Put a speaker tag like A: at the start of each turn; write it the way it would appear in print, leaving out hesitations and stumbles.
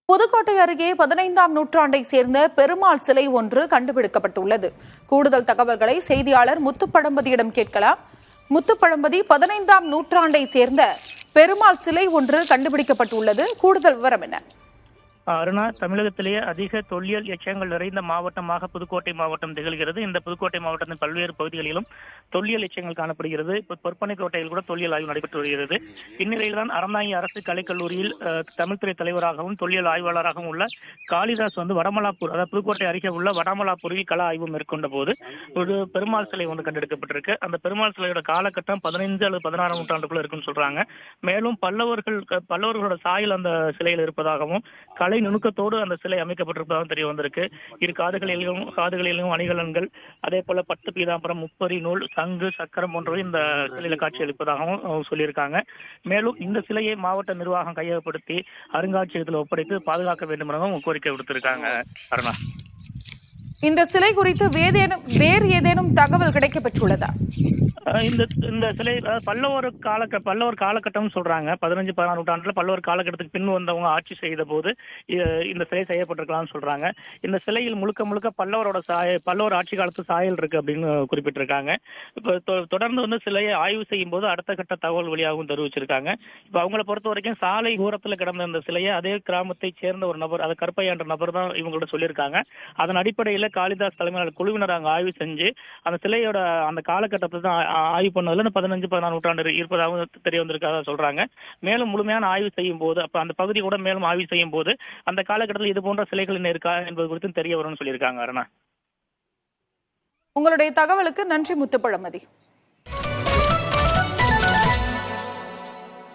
A: புதுக்கோட்டை அருகே 15ஆம் நூற்றாண்டை சேர்ந்த பெருமாள் சிலை ஒன்று கண்டுபிடிக்கப்பட்டுள்ளது. கூடுதல் தகவல்களை செய்தியாளர் முத்துப்பழம்பதியிடம் கேட்கலாம். முத்துப்பழம்பதி, 15ஆம் நூற்றாண்டை சேர்ந்த பெருமாள் சிலை ஒன்று கண்டுபிடிக்கப்பட்டுள்ளது. கூடுதல் விவரம் என்ன?
B: அருணா, தமிழகத்திலேயே அதிக தொல்லியல் எச்சங்கள் நிறைந்த மாவட்டமாக புதுக்கோட்டை மாவட்டம் திகழ்கிறது. இந்த புதுக்கோட்டை மாவட்டத்தின் பல்வேறு பகுதிகளிலும் தொல்லியல் எச்சங்கள் காணப்படுகிறது. இப்போ பொற்பனைக்கோட்டையில் கூட தொல்லியல் ஆய்வு நடைபெற்று வருகிறது. இந்நிலையில்தான் அறந்தாங்கி அரசு கலைக்கல்லூரியில் தமிழ்துறை தலைவராகவும் தொல்லியல் ஆய்வாளராகவும் உள்ள காளிதாஸ் வடமலாப்பூர், அதாவது புதுக்கோட்டை அருகே உள்ள வடமலாப்பூரில் கள ஆய்வு மேற்கொண்ட போது ஒரு பெருமாள் சிலை ஒன்று கண்டெடுக்கப்பட்டிருக்கு. அந்த பெருமாள் சிலையோட காலகட்டம் 15 அல்லது 16ஆம் நூற்றாண்டுக்குள்ள இருக்குன்னு சொல்றாங்க. மேலும் பல்லவர்களோட சாயல் அந்த சிலையில் இருப்பதாகவும் கலை நுணுக்கத்தோடு அந்த சிலை அமைக்கப்பட்டிருப்பதாகவும் தெரிய வந்திருக்கு. இரு காதுகளிலும் அணிகலன்கள், அதே போல பட்டு பீதாம்பரம், முப்பரி நூல், சங்கு, சக்கரம் போன்றவை இந்த சிலையில காட்சி அளிப்பதாகவும் சொல்லியிருக்காங்க. மேலும் இந்த சிலையை மாவட்ட நிர்வாகம் கையகப்படுத்தி அருங்காட்சியகத்தில் ஒப்படைத்து பாதுகாக்க வேண்டும் எனவும் கோரிக்கை விடுத்திருக்காங்க. அருணா,
A: இந்த சிலை குறித்து வேறு ஏதேனும் தகவல் கிடைக்கப்பெற்றுள்ளதா?
B: இந்த சிலை பல்லவர் காலகட்டம் சொல்றாங்க. 15-16 நூற்றாண்டுல பல்லவர் காலகட்டத்துக்கு பின் வந்தவங்க ஆட்சி செய்த போது இந்த சிலை செய்யப்பட்டிருக்கலாம்னு சொல்றாங்க. இந்த சிலையில் முழுக்க பல்லவர் ஆட்சி காலத்து சாயல் இருக்கு அப்படின்னு குறிப்பிட்டிருக்காங்க. இப்ப தொடர்ந்து சிலையை ஆய்வு செய்யும் போது அடுத்த கட்ட தகவல் வழியாகவும் தெரிவிச்சிருக்காங்க. இப்ப அவங்களை பொறுத்த வரைக்கும் சாலை தூரத்துல கிடந்த இந்த சிலையை அதே கிராமத்தை சேர்ந்த ஒரு நபர், அதை கருப்பையா என்ற நபர் தான் இவங்களோட சொல்லியிருக்காங்க. அதன் அடிப்படையில காளிதாஸ் தலைமையிலான குழுவினர் அங்க ஆய்வு செஞ்சு அந்த சிலையோட அந்த காலகட்டத்தை தான் ஆய்வு பண்ணதுல 15-16 நூற்றாண்டு இருப்பதாக தெரிய வந்திருக்காக சொல்றாங்க. மேலும் முழுமையான ஆய்வு செய்யும் போது, அப்ப அந்த பகுதி கூட மேலும் ஆய்வு செய்யும் போது அந்த காலகட்டத்தில் இது போன்ற சிலைகள் என்ன இருக்கா என்பது குறித்து தெரிய வரும்னு சொல்லியிருக்காங்க. அருணா,
A: உங்களுடைய தகவலுக்கு நன்றி முத்துப்பழம்பதி.